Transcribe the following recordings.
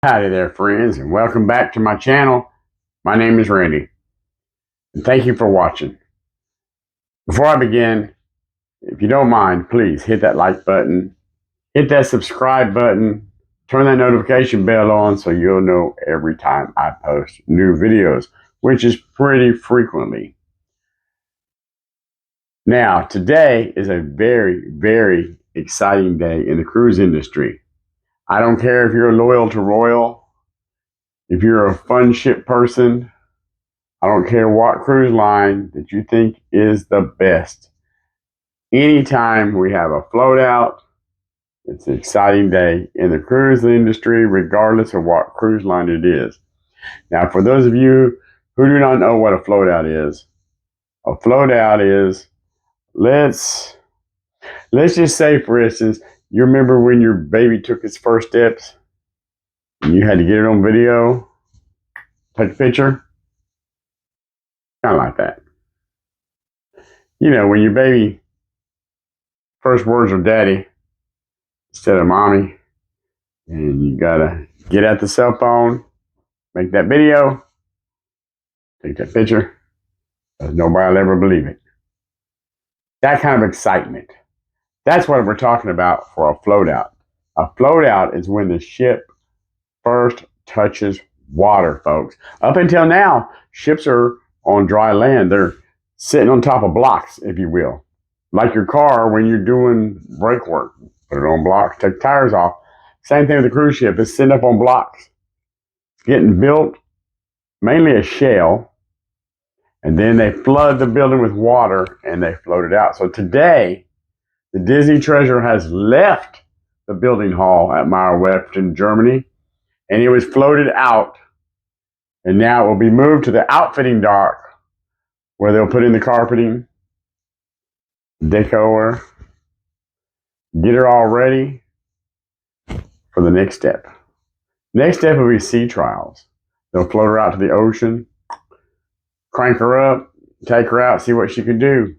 Howdy there, friends, and welcome back to my channel. My name is Randy, and thank you for watching. Before I begin, if you don't mind, please hit that like button, hit that subscribe button, turn that notification bell on so you'll know every time I post new videos, which is pretty frequently. Now, today is a very, very exciting day in the cruise industry. I don't care if you're loyal to Royal, if you're a fun ship person, I don't care what cruise line that you think is the best. Anytime we have a float out, it's an exciting day in the cruise industry, regardless of what cruise line it is. Now, for those of you who do not know what a float out is let's just say, for instance, you remember when your baby took its first steps and you had to get it on video, take a picture? Kind of like that. You know, when your baby first words are daddy instead of mommy, and you gotta get out the cell phone, make that video, take that picture, because nobody will ever believe it. That kind of excitement. That's what we're talking about for a float out. A float out is when the ship first touches water, folks. Up until now, ships are on dry land. They're sitting on top of blocks, if you will. Like your car when you're doing brake work. Put it on blocks, take tires off. Same thing with the cruise ship. It's sitting up on blocks. It's getting built, mainly a shell, and then they flood the building with water and they float it out. So today, the Disney Treasure has left the building hall at Meyer-Werft, Germany, and it was floated out. And now it will be moved to the outfitting dock where they'll put in the carpeting, decor, get her all ready for the next step. Next step will be sea trials. They'll float her out to the ocean, crank her up, take her out, see what she can do.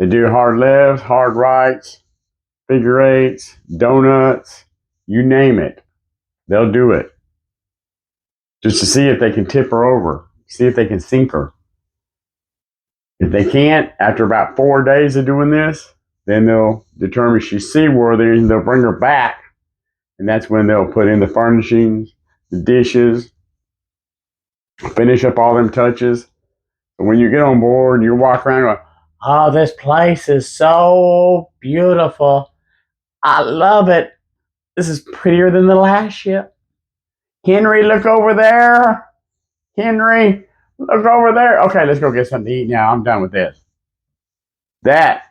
They do hard lefts, hard rights, figure eights, donuts, you name it. They'll do it. Just to see if they can tip her over, see if they can sink her. If they can't, after about 4 days of doing this, then they'll determine she's seaworthy and they'll bring her back. And that's when they'll put in the furnishings, the dishes, finish up all them touches. But when you get on board and you walk around going, oh, this place is so beautiful. I love it. This is prettier than the last ship. Henry, look over there. Henry, look over there. Okay, let's go get something to eat now. I'm done with this. That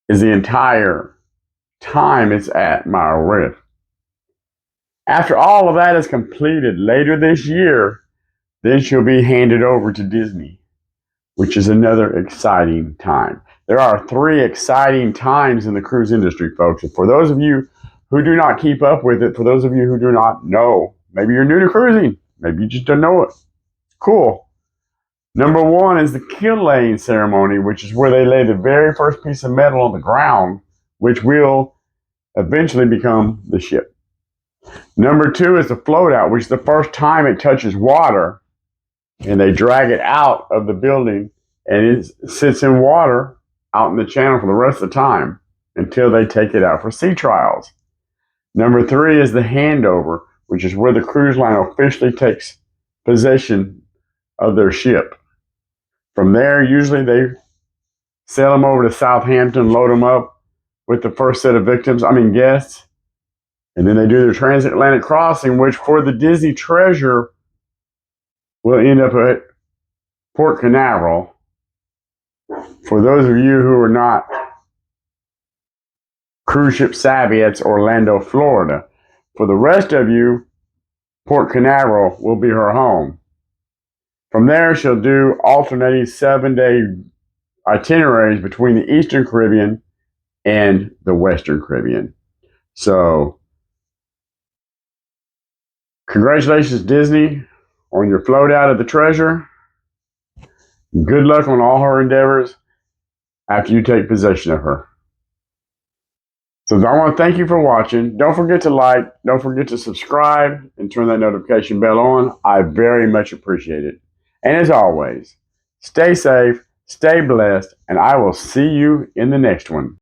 is the entire time it's at Meyer-Werft. After all of that is completed later this year, then she'll be handed over to Disney, which is another exciting time. There are 3 exciting times in the cruise industry, folks. And for those of you who do not keep up with it, for those of you who do not know, maybe you're new to cruising, maybe you just don't know it. Cool. Number 1 is the keel laying ceremony, which is where they lay the very first piece of metal on the ground, which will eventually become the ship. Number 2 is the float out, which is the first time it touches water, and they drag it out of the building, and it sits in water out in the channel for the rest of the time until they take it out for sea trials. Number 3 is the handover, which is where the cruise line officially takes possession of their ship. From there, usually they sail them over to Southampton, load them up with the first set of guests, and then they do their transatlantic crossing, which for the Disney Treasure will end up at Port Canaveral. For those of you who are not cruise ship savvy, it's Orlando, Florida. For the rest of you, Port Canaveral will be her home. From there, she'll do alternating 7-day itineraries between the Eastern Caribbean and the Western Caribbean. So, congratulations, Disney, on your float out of the Treasure. Good luck on all her endeavors after you take possession of her. So I want to thank you for watching. Don't forget to like, don't forget to subscribe, and turn that notification bell on. I very much appreciate it. And as always, stay safe, stay blessed, and I will see you in the next one.